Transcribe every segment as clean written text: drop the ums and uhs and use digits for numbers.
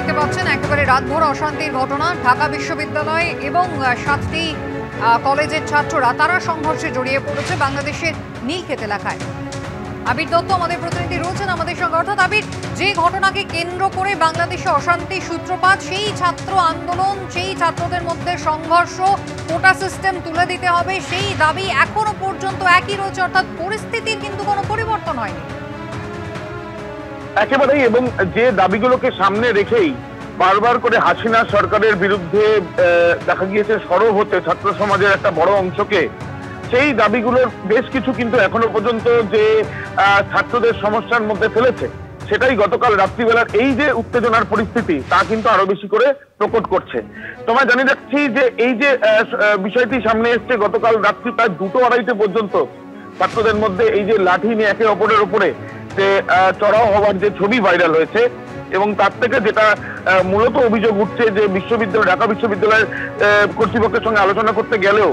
দেখতে পাচ্ছেন একেবারে রাতভর অশান্তির ঘটনা। ঢাকা বিশ্ববিদ্যালয় এবং 7টি কলেজের ছাত্ররা তারা সংঘর্ষে জড়িয়ে পড়েছে বাংলাদেশের নীলক্ষেত এলাকায়। আবির দত্ত আমাদের প্রতিনিধি রয়েছেন আমাদের সঙ্গে। অর্থাৎ আবির, যে ঘটনাকে কেন্দ্র করে বাংলাদেশে অশান্তি সূত্রপাত, সেই ছাত্র আন্দোলন, সেই ছাত্রদের মধ্যে সংঘর্ষ, কোটা সিস্টেম তুলে দিতে হবে, সেই দাবি এখনো পর্যন্ত একই রয়েছে। অর্থাৎ পরিস্থিতির কিন্তু কোনো পরিবর্তন হয়নি একেবারেই। এবং যে দাবিগুলোকে সামনে রেখেই বারবার করে হাসিনা সরকারের বিরুদ্ধে দেখা গিয়েছে সরব হতে ছাত্র সমাজের একটা বড় অংশকে, সেই দাবিগুলোর বেশ কিছু কিন্তু এখনো পর্যন্ত যে ছাত্রদের সমস্যার মধ্যে ফেলেছে, সেটাই গতকাল রাত্রিবেলার এই যে উত্তেজনার পরিস্থিতি তা কিন্তু আরো বেশি করে প্রকট করছে। তোমায় জানিয়ে রাখছি যে এই যে বিষয়টি সামনে এসছে, গতকাল রাত্রি প্রায় 2-2:30 পর্যন্ত ছাত্রদের মধ্যে এই যে লাঠি নিয়ে একে অপরের উপরে যে চড়াও হওয়ার যে ছবি ভাইরাল হয়েছে, এবং তার থেকে যেটা মূলত অভিযোগ উঠছে যে ঢাকা বিশ্ববিদ্যালয়ের কর্তৃপক্ষের সঙ্গে আলোচনা করতে গেলেও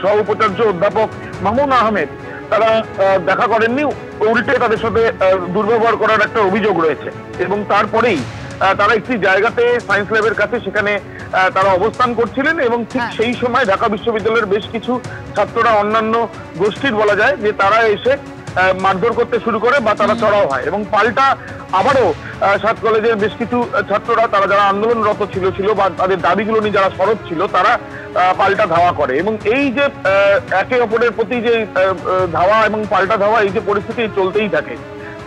সহ উপাচার্য অধ্যাপক মামুন আহমেদ তারা দেখা করেননি, উল্টে তাদের সাথে দুর্ব্যবহার করার একটা অভিযোগ রয়েছে। এবং তারপরেই তারা একটি জায়গাতে সায়েন্স ল্যাবের কাছে সেখানে তারা অবস্থান করছিলেন, এবং ঠিক সেই সময় ঢাকা বিশ্ববিদ্যালয়ের বেশ কিছু ছাত্ররা অন্যান্য গোষ্ঠীর বলা যায় যে তারা এসে মারধর করতে শুরু করে বা তারা চড়াও হয়, এবং পাল্টা আবারও 7 কলেজের বেশ কিছু ছাত্ররা তারা যারা আন্দোলনরত ছিল বা তাদের দাবিগুলো নিয়ে যারা সরব ছিল তারা পাল্টা ধাওয়া করে। এবং এই যে একে অপরের প্রতি যে ধাওয়া এবং পাল্টা ধাওয়া, এই যে পরিস্থিতি চলতেই থাকে।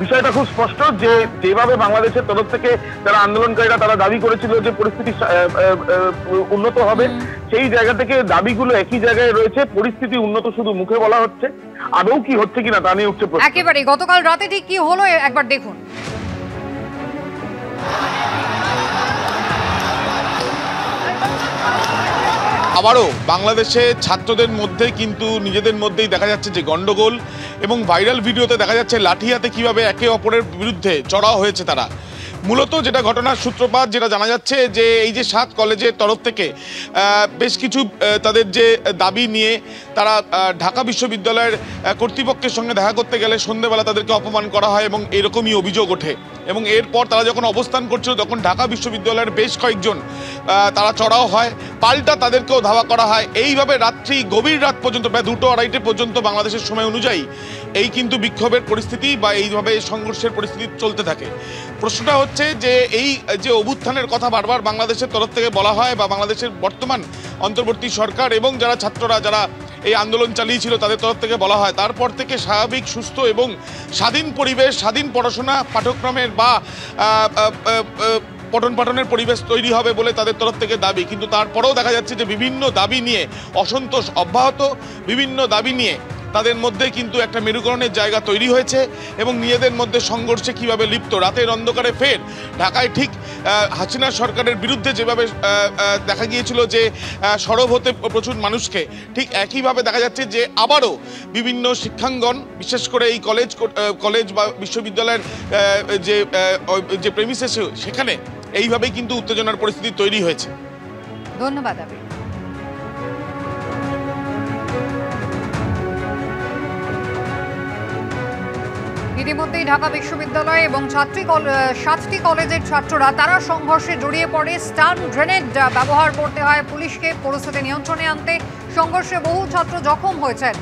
বিষয়টা খুব স্পষ্ট যে যেভাবে বাংলাদেশের তরফ থেকে যারা আন্দোলনকারীরা তারা দাবি করেছিল যে পরিস্থিতি উন্নত হবে, সেই জায়গা থেকে দাবিগুলো একই জায়গায় রয়েছে। পরিস্থিতি উন্নত শুধু মুখে বলা হচ্ছে, আদৌ কি হচ্ছে কিনা তা নিয়ে উঠছে প্রশ্ন। একেবারে গতকাল রাতে ঠিক কি হলো একবার দেখুন। আবারও বাংলাদেশে ছাত্রদের মধ্যে কিন্তু নিজেদের মধ্যেই দেখা যাচ্ছে যে গন্ডগোল, এবং ভাইরাল ভিডিওতে দেখা যাচ্ছে লাঠি হাতে কিভাবে একে অপরের বিরুদ্ধে চড়াও হয়েছে তারা। মূলত যেটা ঘটনার সূত্রপাত যেটা জানা যাচ্ছে যে এই যে 7 কলেজের তরফ থেকে বেশ কিছু তাদের যে দাবি নিয়ে তারা ঢাকা বিশ্ববিদ্যালয়ের কর্তৃপক্ষের সঙ্গে দেখা করতে গেলে সন্ধ্যেবেলা তাদেরকে অপমান করা হয়, এবং এরকমই অভিযোগ ওঠে। এবং এরপর তারা যখন অবস্থান করছিল তখন ঢাকা বিশ্ববিদ্যালয়ের বেশ কয়েকজন তারা চড়াও হয়, পাল্টা তাদেরকেও ধাওয়া করা হয়। এইভাবে গভীর রাত পর্যন্ত প্রায় 2-2:30 পর্যন্ত বাংলাদেশের সময় অনুযায়ী এই কিন্তু বিক্ষোভের পরিস্থিতি বা এইভাবে সংঘর্ষের পরিস্থিতি চলতে থাকে। প্রশ্নটা হচ্ছে যে এই যে অভ্যুত্থানের কথা বারবার বাংলাদেশের তরফ থেকে বলা হয় বা বাংলাদেশের বর্তমান অন্তর্বর্তী সরকার এবং যারা ছাত্ররা যারা এই আন্দোলন চালিয়েছিল তাদের তরফ থেকে বলা হয়, তারপর থেকে স্বাভাবিক, সুস্থ এবং স্বাধীন পরিবেশ, স্বাধীন পড়াশোনা পাঠ্যক্রমের বা পঠন পাঠনের পরিবেশ তৈরি হবে বলে তাদের তরফ থেকে দাবি। কিন্তু তারপরেও দেখা যাচ্ছে যে বিভিন্ন দাবি নিয়ে অসন্তোষ অব্যাহত, বিভিন্ন দাবি নিয়ে তাদের মধ্যে কিন্তু একটা মেরুকরণের জায়গা তৈরি হয়েছে, এবং নিজেদের মধ্যে সংঘর্ষে কিভাবে লিপ্ত। রাতের অন্ধকারে ফের ঢাকায় ঠিক হাসিনা সরকারের বিরুদ্ধে যেভাবে দেখা গিয়েছিল যে সরব হতে প্রচুর মানুষকে, ঠিক একইভাবে দেখা যাচ্ছে যে আবারও বিভিন্ন শিক্ষাঙ্গন, বিশেষ করে এই কলেজ বা বিশ্ববিদ্যালয়ের যে প্রেমিসেস সেখানে এইভাবেই কিন্তু উত্তেজনার পরিস্থিতি তৈরি হয়েছে। ধন্যবাদ আবির। ইতিমধ্যেই ঢাকা বিশ্ববিদ্যালয় এবং 7টি কলেজের ছাত্ররা তারা সংঘর্ষে জড়িয়ে পড়ে। স্টান গ্রেনেড ব্যবহার করতে হয় পুলিশকে পরিস্থিতি নিয়ন্ত্রণে আনতে। সংঘর্ষে বহু ছাত্র জখম হয়েছেন।